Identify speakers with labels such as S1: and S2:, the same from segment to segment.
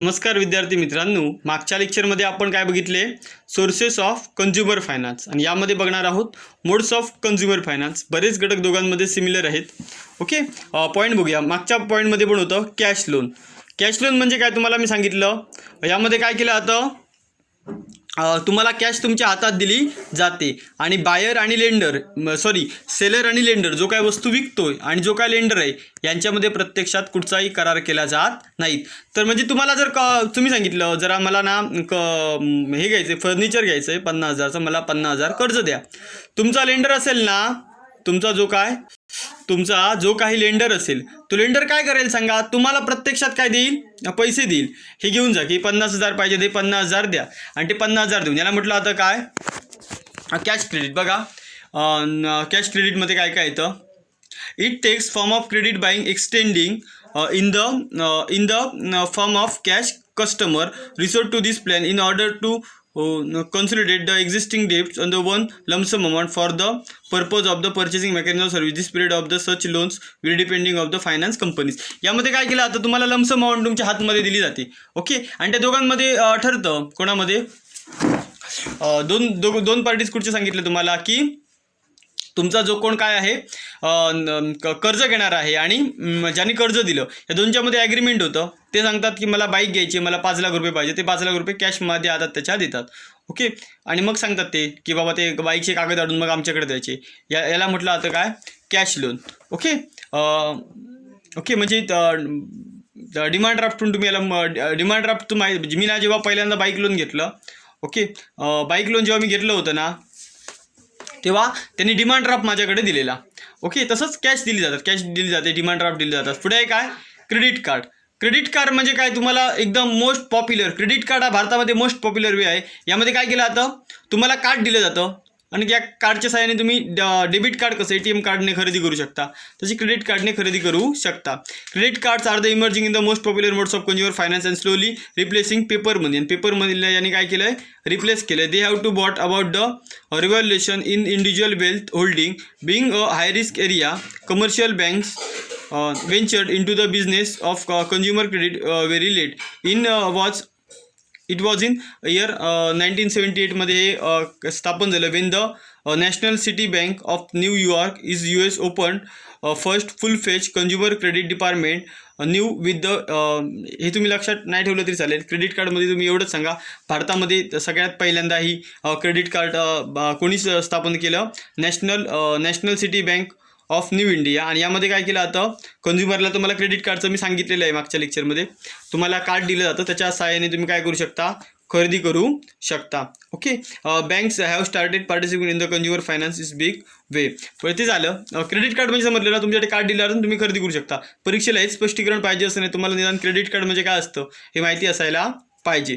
S1: नमस्कार विद्यार्थी मित्रांनो, मागच्या लेक्चरमध्ये आपण काय बघितले? सोर्सेस ऑफ कंझ्युमर फायनान्स, आणि यामध्ये बघणार आहोत मोड्स ऑफ कंझ्युमर फायनान्स. बरेच घटक दोघांमध्ये सिमिलर आहेत. ओके, पॉईंट बघूया. मागच्या पॉईंटमध्ये पण होतं कॅश लोन. कॅश लोन म्हणजे काय तुम्हाला मी सांगितलं. यामध्ये काय केलं जातं? तुम्हाला कॅश तुमच्या हातात दिली जाते आणि बायर आणि लेंडर सेलर आणि लेंडर जो काय वस्तू विकतोय आणि जो काय लेंडर आहे यांच्यामध्ये प्रत्यक्षात कुठचाही करार केला जात नाहीत. तर म्हणजे तुम्हाला जर तुम्ही सांगितलं जरा मला ना हे घ्यायचं आहे, फर्निचर घ्यायचं आहे 50,000चं, मला 50,000 कर्ज द्या. तुमचा लेंडर असेल ना, तुमचा जो काही लेंडर असेल तो लेंडर काय करेल सांगा? तुम्हाला प्रत्यक्षात काय देईल? पैसे देईल. हे घेऊन जा की 50,000 पाहिजे, ते 50,000 द्या, आणि ते 50,000 देऊन याला म्हटलं आता काय? Cash credit. बघा, कॅश क्रेडिटमध्ये काय काय येतं? It takes form of credit buying extending in the form of cash customer resort to this plan in order to consolidate the existing debts on the one lump sum amount for the purpose of the purchasing mechanism service. This period of the such loans will depending of the finance companies. यामध्ये काय केलं आता? तुम्हाला lump some amount तुमच्या हातमध्ये दिली जाते. Okay, आणि त्या दोघांमध्ये ठरतं कोणामध्ये? दोन पार्टीज कुठचे सांगितले तुम्हाला की तुमचा जो कोण काय आहे कर्ज घेणार आहे आणि ज्यांनी कर्ज दिलं या दोनच्यामध्ये ॲग्रीमेंट होतं. ते सांगतात की मला बाईक घ्यायची, मला 5 लाख रुपये पाहिजे. ते 5 लाख रुपये कॅशमध्ये आता त्याच्या देतात. ओके, आणि मग सांगतात ते की बाबा ते बाईकचे कागद काढून मग आमच्याकडे द्यायचे. याला म्हटलं आता काय? Cash loan. ओके, म्हणजे डिमांड ड्राफ्टून तुम्ही याला डिमांड ड्राफ्ट मी ना जेव्हा पहिल्यांदा बाईक लोन घेतलं, ओके, बाईक लोन जेव्हा मी घेतलं होतं ना तेव्हा त्यांनी डिमांड ड्राफ्ट माझ्याकडे दिलेला. ओके, तसंच कॅश दिली जाते, डिमांड ड्राफ्ट दिली जातात. पुढे काय? Credit card. क्रेडिट कार्ड म्हणजे काय? तुम्हाला एकदम मोस्ट पॉप्युलर क्रेडिट कार्ड हा भारतामध्ये मोस्ट पॉप्युलर वे आहे. यामध्ये काय केलं जातं? तुम्हाला कार्ड दिलं जातं आणि या कार्डच्या सहाय्याने तुम्ही डेबिट कार्ड कसं ATM कार्डने खरेदी करू शकता, तशी क्रेडिट कार्डने खरेदी करू शकता. Credit cards are the emerging in the most popular modes of consumer finance and slowly replacing paper money. आणि पेपर मनीला यांनी काय केलं आहे? रिप्लेस केलं आहे. They have to bought about the revaluation in individual wealth holding being a high risk area. Commercial banks ventured into the business of consumer credit very late. It was in year 1978 मध्ये स्थापन झालं. when the National City Bank of New York is US opened first full-fledged consumer credit department new with the हे तुम्ही लक्षात नाही ठेवलं तरी चालेल. क्रेडिट कार्डमध्ये तुम्ही एवढंच सांगा, भारतामध्ये सगळ्यात पहिल्यांदा ही क्रेडिट कार्ड कोणीच स्थापन केलं? National city bank of new India. आणि यामध्ये काय केलं जातं? कंझ्युमरला तुम्हाला क्रेडिट कार्डचं मी सांगितलेलं आहे मागच्या लेक्चरमध्ये. तुम्हाला कार्ड दिलं जातं, त्याच्या सहाय्याने तुम्ही काय करू शकता? खरेदी करू शकता. Okay, banks have started participate in the consumer finance is big way. पण ते झालं. क्रेडिट कार्ड म्हणजे समजलं ना, तुमच्याकडे कार्ड दिलं जातं तुम्ही खरेदी करू शकता. परीक्षेला हेच स्पष्टीकरण पाहिजे असं नाही, तुम्हाला निदान क्रेडिट कार्ड म्हणजे काय असतं हे माहिती असायला पाहिजे.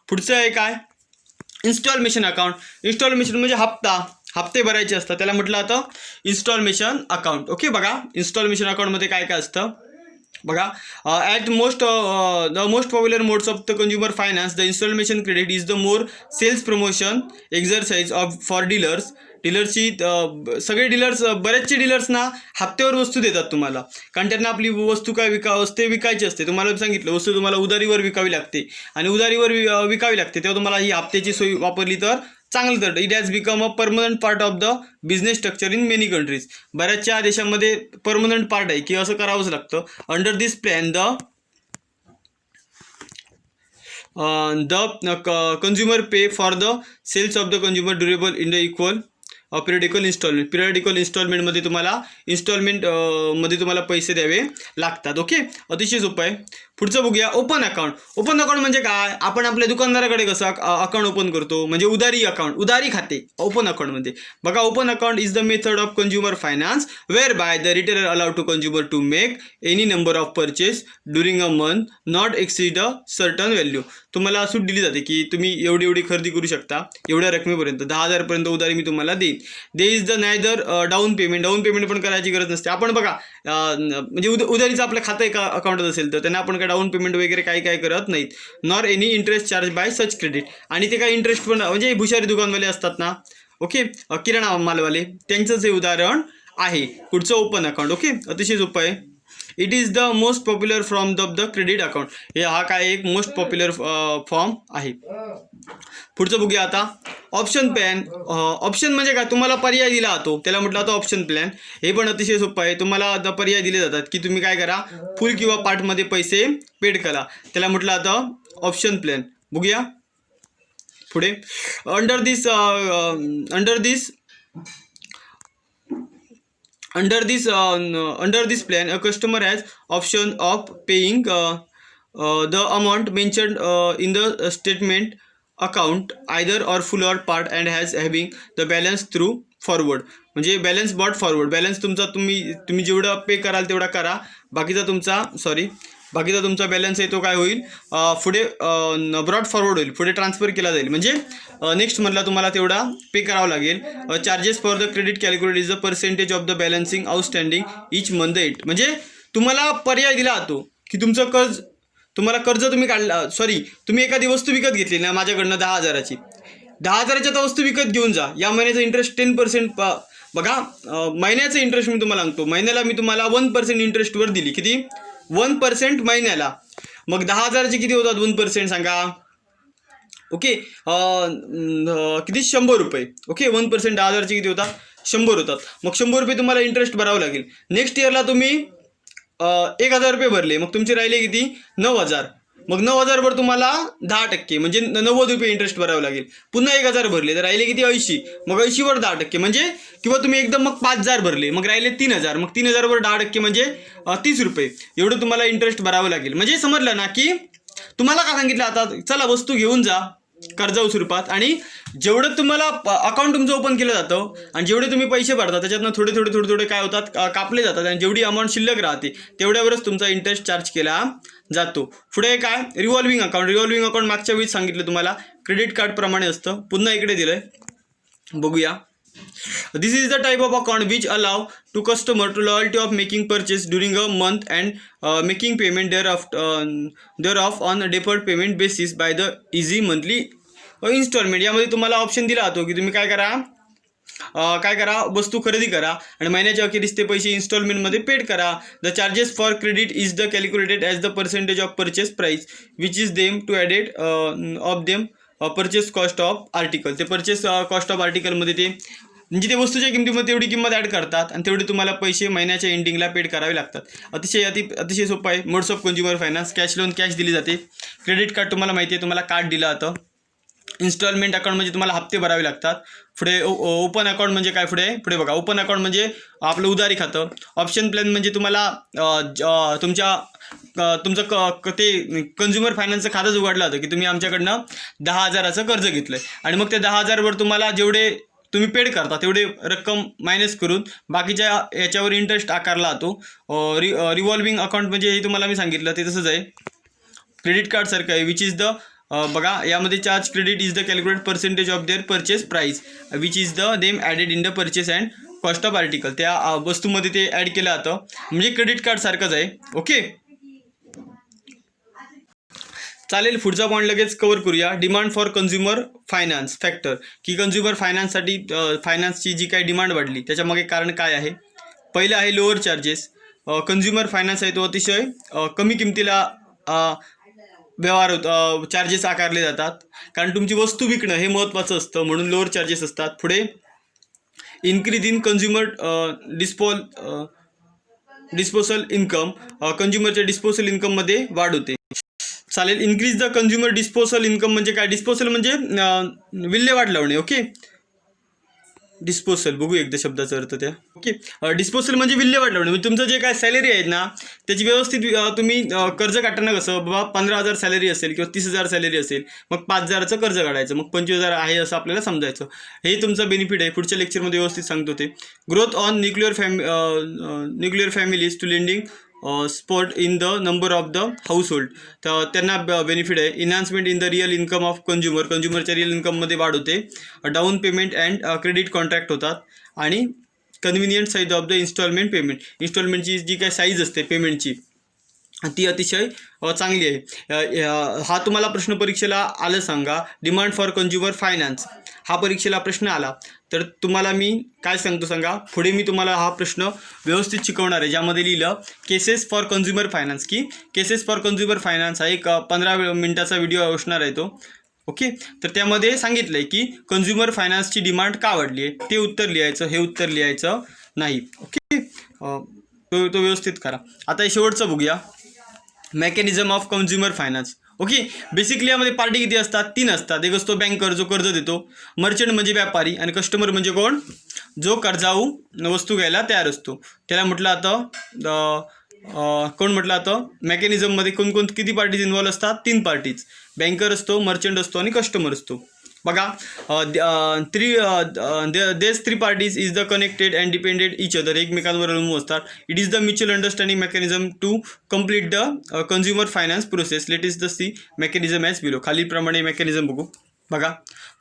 S1: पुढचं आहे काय? इन्स्टॉलमेशन अकाउंट. इन्स्टॉलमेशन म्हणजे हप्ते भरायचे असतात, त्याला म्हटलं आता इन्स्टॉलमेशन अकाउंट. ओके, बघा इन्स्टॉलमेशन अकाउंटमध्ये काय काय असतं बघा. At the most popular modes of the consumer finance the instalment credit is the more sales promotion exercise of for dealers. सगळे डीलर्स, बरेचसे डीलर्स ना हप्त्यावर वस्तू देतात तुम्हाला, कारण त्यांना आपली वस्तू काय विकायची असते. तुम्हाला सांगितलं वस्तू तुम्हाला उधारीवर विकावी लागते, आणि उधारीवर विकावी लागते तेव्हा तुम्हाला ही हप्त्याची सोय वापरली तर चांगलं तर. It has become a permanent part of the business structure in many countries. बऱ्याचशा देशांमध्ये परमनंट पार्ट आहे की असं करावंच लागतं. Under this plan the consumer pay for the sales of the consumer durable in the equal periodical इन्स्टॉलमेंटमध्ये तुम्हाला मध्ये तुम्हाला पैसे द्यावे लागतात. ओके, अतिशय सोपं आहे. पुढचं बघूया. Open account. ओपन अकाउंट म्हणजे काय? आपण आपल्या दुकानदाराकडे कसं अकाउंट ओपन करतो, म्हणजे उधारी खाते ओपन अकाउंट म्हणजे. बघा, open account is the method of consumer finance whereby the retailer allowed to consumer to make any number of purchase during a month not exceed a certain value. तुम्हाला सूट दिली जाते की तुम्ही एवढी खरेदी करू शकता एवढ्या रकमेपर्यंत. 10,000 पर्यंत उधारी मी तुम्हाला देईन. They is the neither down payment पण करायची गरज नसते. आपण बघा म्हणजे उधारीचं आपलं खातं एका अकाउंटात असेल तर त्यांना आपण काय डाऊन पेमेंट वगैरे काही करत नाहीत. Nor any interest charge by such credit. आणि ते काय इंटरेस्ट पण म्हणजे भुशारी दुकानवाले असतात ना, ओके, किराणा मालवाले, त्यांचंच हे उदाहरण आहे. पुढचं ओपन अकाउंट. ओके, अतिशय सोपं आहे. It is the most popular from the credit account. हे हा काय एक मोस्ट पॉप्युलर फॉर्म आहे. पुढचं बघूया आता. Option plan. ऑप्शन म्हणजे काय, तुम्हाला पर्याय दिला जातो त्याला म्हटलं जातं ऑप्शन प्लॅन. हे पण अतिशय सोपं आहे. तुम्हाला आता पर्याय दिले जातात की तुम्ही काय करा, फुल किंवा पार्टमध्ये पैसे पेड करा, त्याला म्हटलं जातं ऑप्शन प्लॅन. बघूया पुढे. Under this plan a customer has option of paying the amount mentioned in the statement account either or full or part and has having the balance through forward. म्हणजे balance bought forward. Balance तुमचा तुम्ही जेवढं पे कराल तेवढा करा, बाकीचा तुमचा balance आहे तो काय होईल, पुढे ब्रॉड फॉरवर्ड होईल, पुढे ट्रान्सफर केला जाईल. म्हणजे नेक्स्ट मधला तुम्हाला तेवढा पे करावं लागेल. Charges for the credit calculate is the percentage of the balancing outstanding each month it. म्हणजे तुम्हाला पर्याय दिला जातो की तुम्हाला कर्ज तुम्ही काढला, तुम्ही एखादी वस्तू विकत घेतली ना माझ्याकडनं 10,000ची, 10,000च्या तर वस्तू विकत घेऊन जा. या महिन्याचा इंटरेस्ट 10% बघा. महिन्याचं इंटरेस्ट मी तुम्हाला सांगतो, महिन्याला मी तुम्हाला 1% इंटरेस्टवर दिली. किती? 1% महिन्याला. मग 10,000चे किती होतात 1% सांगा. ओके, किती? 100 रुपये. ओके, 1% 10,000चे किती होतात? 100 होतात. मग 100 रुपये तुम्हाला इंटरेस्ट भरावं लागेल. नेक्स्ट इयरला तुम्ही 1,000 रुपये भरले, मग तुमचे राहिले किती? 9,000. मग 9,000वर तुम्हाला 10% म्हणजे 90 रुपये इंटरेस्ट भरावं लागेल. पुन्हा 1,000 भरले तर राहिले किती? 80. मग 80वर 10% म्हणजे, किंवा तुम्ही एकदम मग 5,000 भरले, मग राहिले 3,000. मग 3,000वर 10% म्हणजे 30 रुपये एवढं तुम्हाला इंटरेस्ट भरावं लागेल. म्हणजे समजलं ना की तुम्हाला काय सांगितलं, आता चला वस्तू घेऊन जा कर्जाऊ स्वरूपात, आणि जेवढं तुम्हाला अकाउंट तुमचं ओपन केलं जातं आणि जेवढे तुम्ही पैसे भरता त्याच्यातनं थोडे काय होतात, कापले जातात, आणि जेवढी अमाऊंट शिल्लक राहते तेवढ्यावरच तुमचा इंटरेस्ट चार्ज केला जातो. पुढे काय? रिव्हॉल्विंग अकाउंट मागच्या वेळी सांगितलं तुम्हाला, क्रेडिट कार्ड प्रमाणे असतं. पुन्हा इकडे दिलंय, बघूया. This is the type of account which allow to customer to loyalty of making purchase during a month and making payment thereof on a deferred payment basis by the easy monthly installment. यामध्ये तुम्हाला option दिला जातो की तुम्ही काय करा, वस्तू खरेदी करा आणि महिन्याच्या अखेरीस ते पैसे इन्स्टॉलमेंटमध्ये पेड करा. The charges for credit is the calculated as the percentage of purchase price which is them to added of them purchase cost of article. ते परचेस कॉस्ट ऑफ आर्टिकलमध्ये ते म्हणजे ते वस्तूच्या किमतीमध्ये तेवढी किंमत ॲड करतात आणि तेवढे तुम्हाला पैसे महिन्याच्या एंडिंगला पेड करावे लागतात. अतिशय सोपं आहे. Modes of consumer finance. Cash loan, cash दिली जाते. क्रेडिट कार्ड तुम्हाला माहिती आहे, तुम्हाला कार्ड दिलं जातं. इन्स्टॉलमेंट अकाउंट म्हणजे तुम्हाला हप्ते भरावे लागतात. पुढे ओपन अकाउंट म्हणजे काय? पुढे बघा, ओपन अकाउंट म्हणजे आपलं उधारी खातं. ऑप्शन प्लॅन म्हणजे तुम्हाला तुमचं ते कंझ्युमर फायनान्सचं खातंच उघडलं होतं की तुम्ही आमच्याकडनं 10,000चं कर्ज घेतलं आहे आणि मग त्या 10,000वर तुम्हाला जेवढे तुम्ही पेड करता तेवढे रक्कम मायनस करून बाकीच्या याच्यावर इंटरेस्ट आकारला जातो. रिव्हॉल्विंग अकाउंट म्हणजे हे तुम्हाला मी सांगितलं ते तसंच आहे, क्रेडिट कार्डसारखं आहे. विच इज द बघा, यामध्ये charge credit is the calculate percentage of their purchase price which is the them added in the purchase and cost of article. त्या वस्तूमध्ये ते ॲड केलं जातं, म्हणजे क्रेडिट कार्ड सारखंच आहे. ओके, चालेल. पुढचा पॉईंट लगेच कव्हर करूया. Demand for consumer finance factor, की कंझ्युमर फायनान्ससाठी फायनान्सची जी काही डिमांड वाढली त्याच्यामागे कारण काय आहे. पहिलं आहे लोअर चार्जेस. कंझ्युमर फायनान्स आहे तो अतिशय कमी किमतीला व्यवहार चार्जेस आकारले जातात, कारण तुमची वस्तू विकणं हे महत्त्वाचं असतं म्हणून लोअर चार्जेस असतात. पुढे increase in consumer disposal income, कंझ्युमरच्या डिस्पोजल इन्कममध्ये वाढ होते. चालेल. Increase the consumer disposal income म्हणजे काय? डिस्पोजल म्हणजे विल्हेवाट लावणे. ओके, डिस्पोजल बघू एकदा शब्दाचा अर्थ त्या. ओके, डिस्पोजल म्हणजे विल्हेवाट लावणे. म्हणजे तुमचं जे काय सॅलरी आहेत ना त्याची व्यवस्थित तुम्ही कर्ज काढताना कसं, बाबा 15,000 सॅलरी असेल किंवा 30,000 सॅलरी असेल, मग 5,000चं कर्ज काढायचं, मग 25,000 आहे असं आपल्याला समजायचं. हे तुमचं बेनिफिट आहे. पुढच्या लेक्चरमध्ये व्यवस्थित सांगतो ते. Growth on nuclear families to lending sport in the number of the household, तर त्यांना बेनिफिट आहे. Enhancement in the real income of कंझ्युमरच्या रिअल इन्कममध्ये वाढ होते. Down payment and credit contract होतात. आणि convenient size of the instalment payment, इन्स्टॉलमेंटची जी काही साईज असते पेमेंटची ती अतिशय चांगली आहे. हा तुम्हाला प्रश्न परीक्षेला आलं सांगा, डिमांड फॉर कन्झ्युमर फायनान्स हा परीक्षेला प्रश्न आला तर तुम्हाला मी काय सांगतो सांगा, पुढे मी तुम्हाला हा प्रश्न व्यवस्थित शिकवणार आहे, ज्यामध्ये लिहिलं केसेस फॉर कन्झ्युमर फायनान्स, की केसेस फॉर कन्झ्युमर फायनान्स हा एक 15 मिनिटाचा व्हिडिओ असणार आहे तो. ओके, तर त्यामध्ये सांगितलं आहे की कन्झ्युमर फायनान्सची डिमांड का वाढली आहे, ते उत्तर लिहायचं, हे उत्तर लिहायचं नाही. ओके, तो व्यवस्थित करा. आता हे शेवटचं बघूया, mechanism of consumer finance. Okay, basically यामध्ये पार्टी किती असतात? 3 असतात. एक असतो बँकर जो कर्ज देतो, मर्चंट म्हणजे व्यापारी, आणि कस्टमर म्हणजे कोण? जो कर्जाऊ वस्तू घ्यायला तयार असतो. त्याला म्हटलं आता कोण म्हटलं आता मेकॅनिझममध्ये कोण किती पार्टीज इन्व्हॉल्व असतात? 3 पार्टीज. बँकर असतो, मर्चंट असतो आणि कस्टमर असतो. बघा, these 3 parties is the connected and depended each other, एकमेकांवर अवलंबून असतात. It is the mutual understanding mechanism to complete the consumer finance process. Let is the see mechanism as below. खालीलप्रमाणे mechanism बघू. बघा,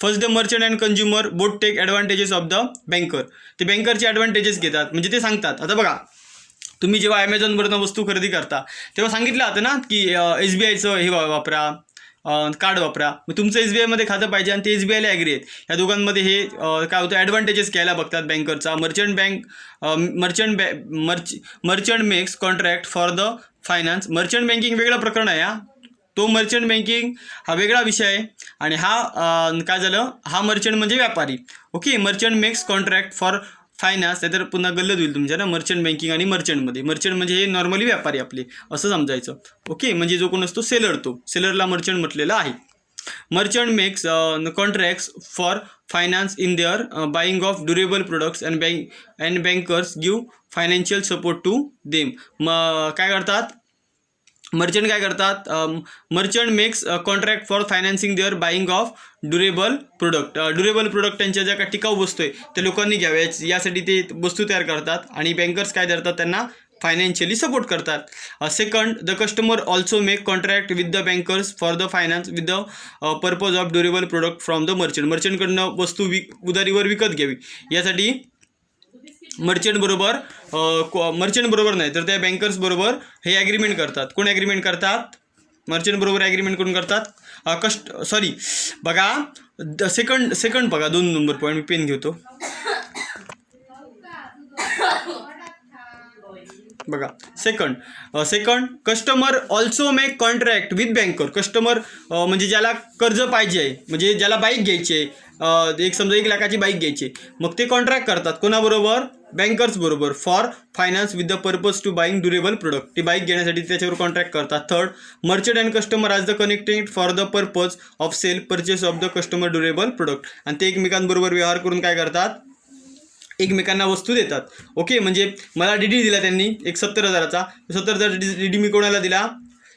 S1: first the merchant and consumer both take advantages of the banker. ते बँकरचे advantages घेतात, म्हणजे ते सांगतात. आता बघा, तुम्ही जेव्हा ॲमेझॉनवरनं वस्तू खरेदी करता तेव्हा सांगितलं होतं ना की SBIचं हे वापरा, कार्ड वापरा. मग तुमचं SBIमध्ये खातं पाहिजे आणि ते SBIला ॲग्री आहेत. या दोघांमध्ये हे काय होतं, ॲडव्हान्टेजेस घ्यायला बघतात बँकरचा. Merchant makes contract for the finance. Merchant banking वेगळं प्रकरण आहे हा. तो मर्चंट बँकिंग हा वेगळा विषय आहे आणि हा काय झालं, हा मर्चंट म्हणजे व्यापारी. Okay, merchant makes contract for finance. तर पुन्हा गल्लत होईल तुमच्या ना मर्चंट बँकिंग आणि मर्चंटमध्ये. मर्चंट म्हणजे हे नॉर्मली व्यापारी आपले, असं समजायचं. ओके, म्हणजे जो कोण असतो सेलर, तो सेलरला मर्चंट म्हटलेला आहे. Merchant makes contracts for finance in their buying of durable products and bankers give financial support to them. काय करतात मर्चंट, काय करतात, merchant makes contract for financing their buying of durable product. Durable product त्यांच्या ज्या काही टिकाऊ वस्तू आहे ते लोकांनी घ्याव्या, यासाठी ते वस्तू तयार करतात आणि बँकर्स काय करतात, त्यांना फायनान्शियली सपोर्ट करतात. Second, the customer also make contract with the bankers for the finance with the purpose of durable product from the merchant. मर्चंटकडनं वस्तू उधारीवर विकत घ्यावी, यासाठी मर्चंट बरोबर नाही तर त्या बँकर्स बरोबर हे ॲग्रीमेंट करतात. कोण ॲग्रीमेंट करतात? मर्चंट बरोबर ॲग्रीमेंट कोण करतात? बघा, सेकंड बघा, 2 नंबर पॉईंट, मी पेन घेतो. बघा, second customer also make contract with banker. Customer म्हणजे ज्याला कर्ज पाहिजे आहे, म्हणजे ज्याला बाईक घ्यायची आहे, एक समजा 1 लाखाची बाईक घ्यायची, मग ते कॉन्ट्रॅक्ट करतात कोणाबरोबर? बँकर्स बरोबर. For finance with the purpose to buying durable product. ती बाईक घेण्यासाठी त्याच्यावर कॉन्ट्रॅक्ट करतात. Third, merchant and customer as the connected for the purpose of sale purchase of the customer durable product. आणि ते एकमेकांबरोबर व्यवहार करून काय करतात, एकमेकांना वस्तू देतात. ओके, म्हणजे मला DD दिला त्यांनी एक 70,000चा. 70,000 DD मी कोणाला दिला?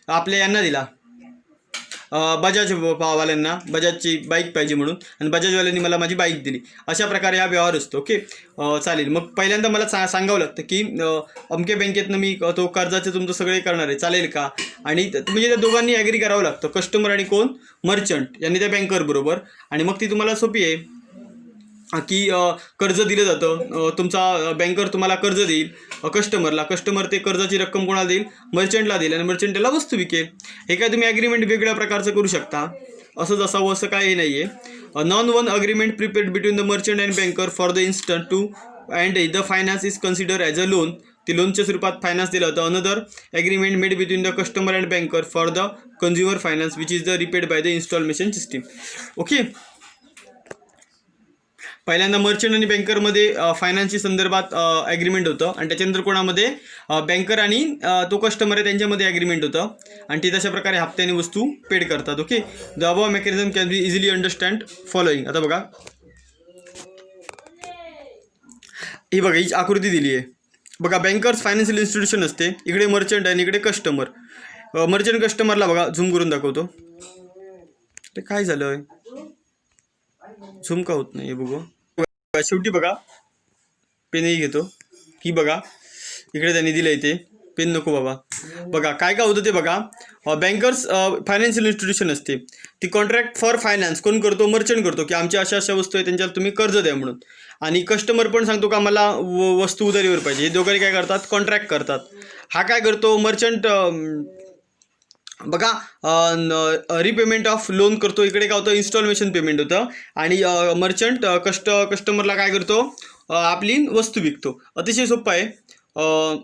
S1: आपल्या यांना दिला, बजाज वाल्यांना. बजाजची बाईक पाहिजे म्हणून, आणि बजाजवाल्यांनी मला माझी बाईक दिली. अशा प्रकारे हा व्यवहार असतो. ओके, चालेल. मग पहिल्यांदा मला सांगावं लागतं की अमक्या बँकेतनं मी तो कर्जाचं तुमचं सगळे करणार आहे, चालेल का? आणि म्हणजे त्या दोघांनी ॲग्री करावं लागतं, कस्टमर आणि कोण? मर्चंट यांनी त्या बँकर बरोबर. आणि मग ती तुम्हाला सोपी आहे की कर्ज दिलं जातं. तुमचा बँकर तुम्हाला कर्ज देईल कस्टमरला. कस्टमर ते कर्जाची रक्कम कोणाला देईल? मर्चंटला देईल, आणि मर्चंट त्याला वस्तू विकेल. हे काय तुम्ही ॲग्रीमेंट वेगळ्या प्रकारचं करू शकता. असंच असावं असं काय हे नाही आहे. Non one agreement prepared between the merchant and banker for the instant to and the finance is consider as a loan. ते लोनच्या स्वरूपात फायनान्स दिलं होतं. Another agreement made between the customer and banker for the consumer finance which is the repaid by the instalment system. Okay, पहिल्यांदा merchant आणि बँकरमध्ये फायनान्सच्या संदर्भात agreement होतं, आणि त्याच्यानंतर कोणामध्ये? बँकर आणि तो कस्टमर आहे त्यांच्यामध्ये ॲग्रीमेंट होतं, आणि ते तशा प्रकारे हप्त्याने वस्तू पेड करतात. Okay, the above mechanism can be easily understand following. आता बघा, ही बघा, ही आकृती दिली आहे. बघा, बँकर्स फायनान्शियल इन्स्टिट्यूशन असते, इकडे मर्चंट आहे आणि इकडे कस्टमर. मर्चंट कस्टमरला बघा, झूम करून दाखवतो. ते काय झालं आहे, झूम का होत नाही बघू. शेवटी बघा, पेनही घेतो. ही बघा, इकडे त्यांनी दिलं आहे ते पेन नको बाबा. बघा काय काय होतं ते बघा. बँकर्स फायनान्शियल इन्स्टिट्यूशन असते ती कॉन्ट्रॅक्ट फॉर फायनान्स कोण करतो, मर्चंट करतो की आमच्या अशा अशा वस्तू आहे त्यांच्यावर तुम्ही कर्ज द्या म्हणून. आणि कस्टमर पण सांगतो का मला वस्तू उधारीवर पाहिजे. हे दोघांनी काय करतात, कॉन्ट्रॅक्ट करतात. हा काय करतो मर्चंट बघा रिपेमेंट ऑफ लोन करतो. इकडे काय होतं इन्स्टॉलमेशन पेमेंट होतं. आणि मर्चंट कस्टमरला काय करतो, आपली वस्तू विकतो. अतिशय सोपं आहे.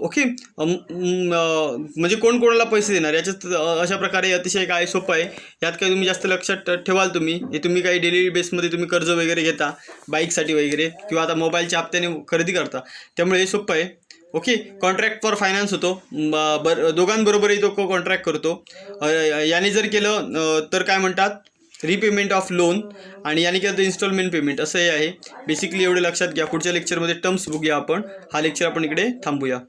S1: ओके. म्हणजे कोण कोणाला पैसे देणार याच्यात अशा प्रकारे अतिशय काय सोपं आहे. यात काही तुम्ही जास्त लक्षात ठेवाल तुम्ही. हे तुम्ही काही डेली बेसमध्ये तुम्ही कर्ज वगैरे घेता बाईकसाठी वगैरे किंवा आता मोबाईलच्या हप्त्याने खरेदी करता, त्यामुळे हे सोपं आहे. ओके. कॉन्ट्रॅक्ट फॉर फायनान्स होतो. दोघांबरोबरही तो कॉन्ट्रॅक्ट करतो. याने जर केलं तर काय म्हणतात, रिपेमेंट ऑफ लोन. आणि याने केलं तर इन्स्टॉलमेंट पेमेंट. असं हे आहे बेसिकली. एवढं लक्षात घ्या. पुढच्या लेक्चरमध्ये टर्म्स बघूया आपण. हा लेक्चर आपण इकडे थांबूया.